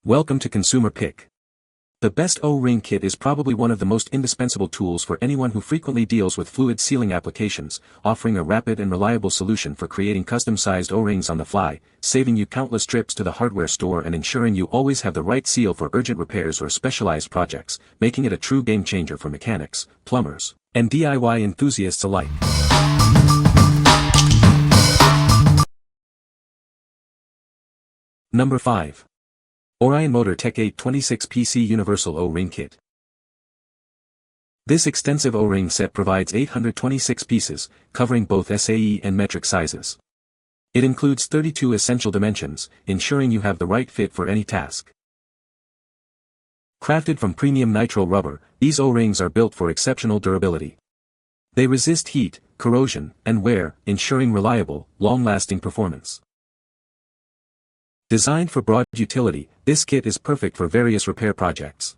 Welcome to Consumer Pick. The best O-ring kit is probably one of the most indispensable tools for anyone who frequently deals with fluid sealing applications, offering a rapid and reliable solution for creating custom-sized O-rings on the fly, saving you countless trips to the hardware store and ensuring you always have the right seal for urgent repairs or specialized projects, making it a true game-changer for mechanics, plumbers, and DIY enthusiasts alike. Number 5. Orion Motor Tech 826 PC Universal O-Ring Kit. This extensive O-ring set provides 826 pieces, covering both SAE and metric sizes. It includes 32 essential dimensions, ensuring you have the right fit for any task. Crafted from premium nitrile rubber, these O-rings are built for exceptional durability. They resist heat, corrosion, and wear, ensuring reliable, long-lasting performance. Designed for broad utility, this kit is perfect for various repair projects.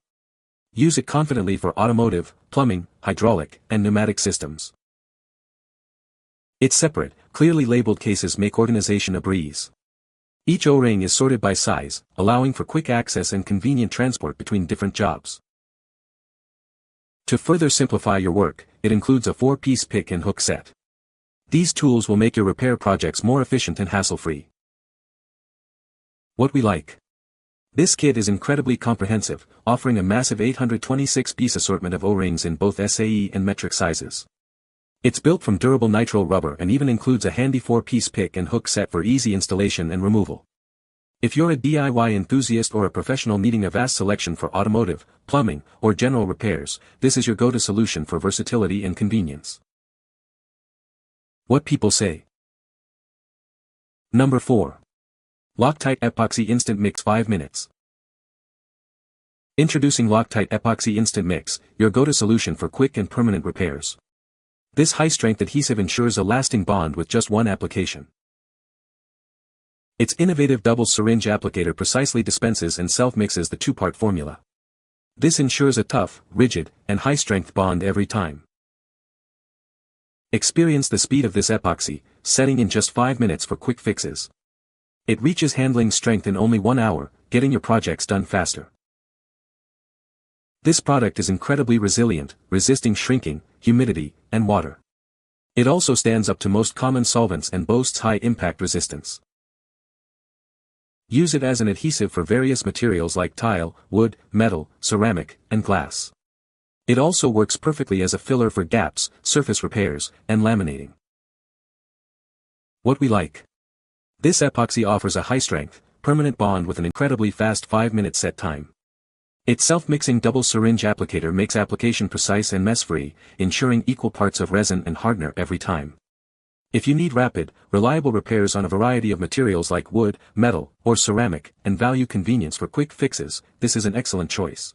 Use it confidently for automotive, plumbing, hydraulic, and pneumatic systems. Its separate, clearly labeled cases make organization a breeze. Each O-ring is sorted by size, allowing for quick access and convenient transport between different jobs. To further simplify your work, it includes a 4-piece pick and hook set. These tools will make your repair projects more efficient and hassle-free. What we like. This kit is incredibly comprehensive, offering a massive 826-piece assortment of O-rings in both SAE and metric sizes. It's built from durable nitrile rubber and even includes a handy 4-piece pick and hook set for easy installation and removal. If you're a DIY enthusiast or a professional needing a vast selection for automotive, plumbing, or general repairs, this is your go-to solution for versatility and convenience. What people say. Number 4. Loctite Epoxy Instant Mix 5 minutes. Introducing Loctite Epoxy Instant Mix, your go-to solution for quick and permanent repairs. This high-strength adhesive ensures a lasting bond with just one application. Its innovative double syringe applicator precisely dispenses and self-mixes the two-part formula. This ensures a tough, rigid, and high-strength bond every time. Experience the speed of this epoxy, setting in just 5 minutes for quick fixes. It reaches handling strength in only 1 hour, getting your projects done faster. This product is incredibly resilient, resisting shrinking, humidity, and water. It also stands up to most common solvents and boasts high impact resistance. Use it as an adhesive for various materials like tile, wood, metal, ceramic, and glass. It also works perfectly as a filler for gaps, surface repairs, and laminating. What we like. This epoxy offers a high-strength, permanent bond with an incredibly fast 5-minute set time. Its self-mixing double syringe applicator makes application precise and mess-free, ensuring equal parts of resin and hardener every time. If you need rapid, reliable repairs on a variety of materials like wood, metal, or ceramic, and value convenience for quick fixes, this is an excellent choice.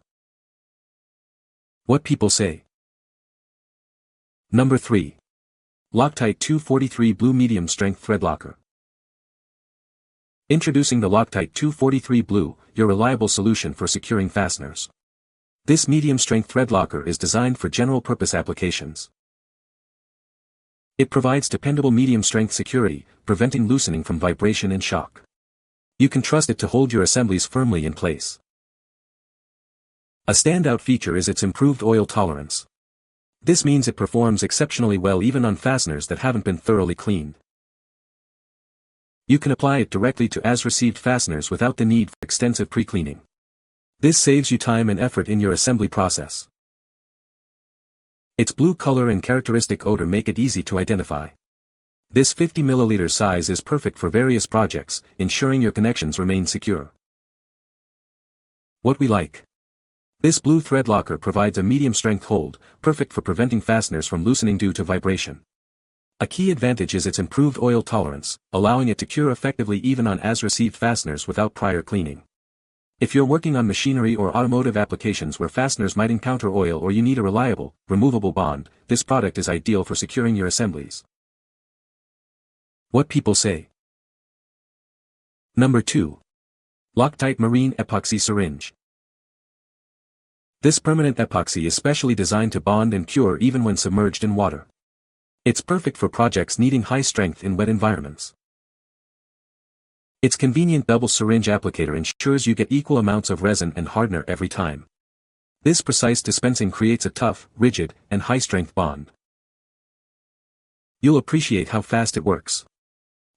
What people say. Number 3. Loctite 243 Blue Medium Strength Threadlocker. Introducing the Loctite 243 Blue, your reliable solution for securing fasteners. This medium-strength thread locker is designed for general-purpose applications. It provides dependable medium-strength security, preventing loosening from vibration and shock. You can trust it to hold your assemblies firmly in place. A standout feature is its improved oil tolerance. This means it performs exceptionally well even on fasteners that haven't been thoroughly cleaned. You can apply it directly to as-received fasteners without the need for extensive pre-cleaning. This saves you time and effort in your assembly process. Its blue color and characteristic odor make it easy to identify. This 50 ml size is perfect for various projects, ensuring your connections remain secure. What we like. This blue thread locker provides a medium-strength hold, perfect for preventing fasteners from loosening due to vibration. A key advantage is its improved oil tolerance, allowing it to cure effectively even on as-received fasteners without prior cleaning. If you're working on machinery or automotive applications where fasteners might encounter oil or you need a reliable, removable bond, this product is ideal for securing your assemblies. What people say. Number 2. Loctite Marine Epoxy Syringe. This permanent epoxy is specially designed to bond and cure even when submerged in water. It's perfect for projects needing high strength in wet environments. Its convenient double syringe applicator ensures you get equal amounts of resin and hardener every time. This precise dispensing creates a tough, rigid, and high-strength bond. You'll appreciate how fast it works.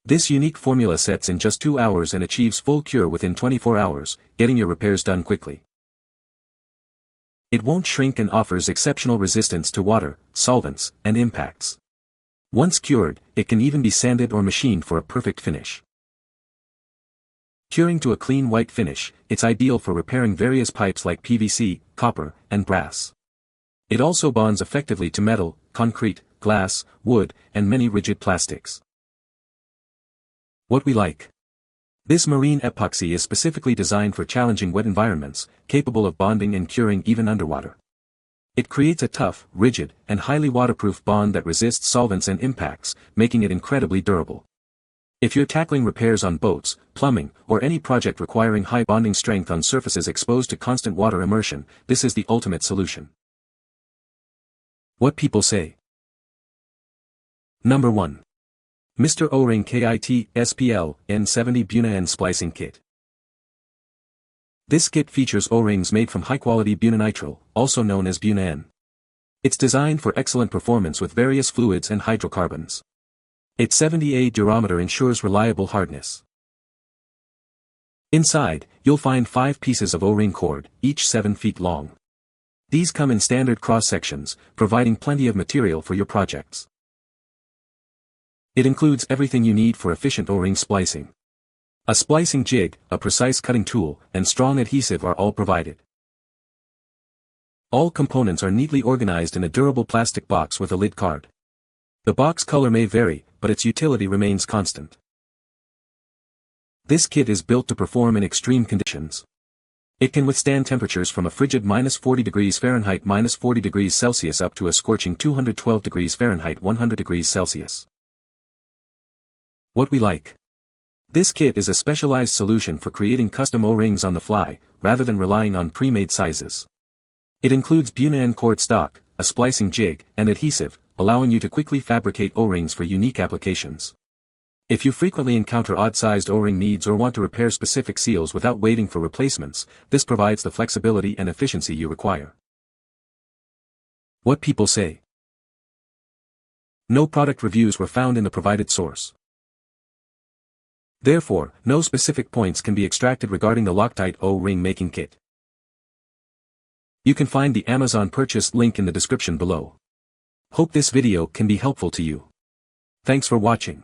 This unique formula sets in just 2 hours and achieves full cure within 24 hours, getting your repairs done quickly. It won't shrink and offers exceptional resistance to water, solvents, and impacts. Once cured, it can even be sanded or machined for a perfect finish. Curing to a clean white finish, it's ideal for repairing various pipes like PVC, copper, and brass. It also bonds effectively to metal, concrete, glass, wood, and many rigid plastics. What we like. This marine epoxy is specifically designed for challenging wet environments, capable of bonding and curing even underwater. It creates a tough, rigid, and highly waterproof bond that resists solvents and impacts, making it incredibly durable. If you're tackling repairs on boats, plumbing, or any project requiring high bonding strength on surfaces exposed to constant water immersion, this is the ultimate solution. What people say. Number 1. Mr. O-Ring KIT SPL N70 Buna-N Splicing Kit. This kit features O-rings made from high-quality bunanitrile, also known as Buna-N. It's designed for excellent performance with various fluids and hydrocarbons. Its 70A durometer ensures reliable hardness. Inside, you'll find 5 pieces of O-ring cord, each 7 feet long. These come in standard cross-sections, providing plenty of material for your projects. It includes everything you need for efficient O-ring splicing. A splicing jig, a precise cutting tool, and strong adhesive are all provided. All components are neatly organized in a durable plastic box with a lid card. The box color may vary, but its utility remains constant. This kit is built to perform in extreme conditions. It can withstand temperatures from a frigid -40 degrees Fahrenheit -40 degrees Celsius up to a scorching 212 degrees Fahrenheit 100 degrees Celsius. What we like. This kit is a specialized solution for creating custom O-rings on the fly, rather than relying on pre-made sizes. It includes Buna-N cord stock, a splicing jig, and adhesive, allowing you to quickly fabricate O-rings for unique applications. If you frequently encounter odd-sized O-ring needs or want to repair specific seals without waiting for replacements, this provides the flexibility and efficiency you require. What people say. No product reviews were found in the provided source. Therefore, no specific points can be extracted regarding the Loctite O-ring making kit. You can find the Amazon purchase link in the description below. Hope this video can be helpful to you. Thanks for watching.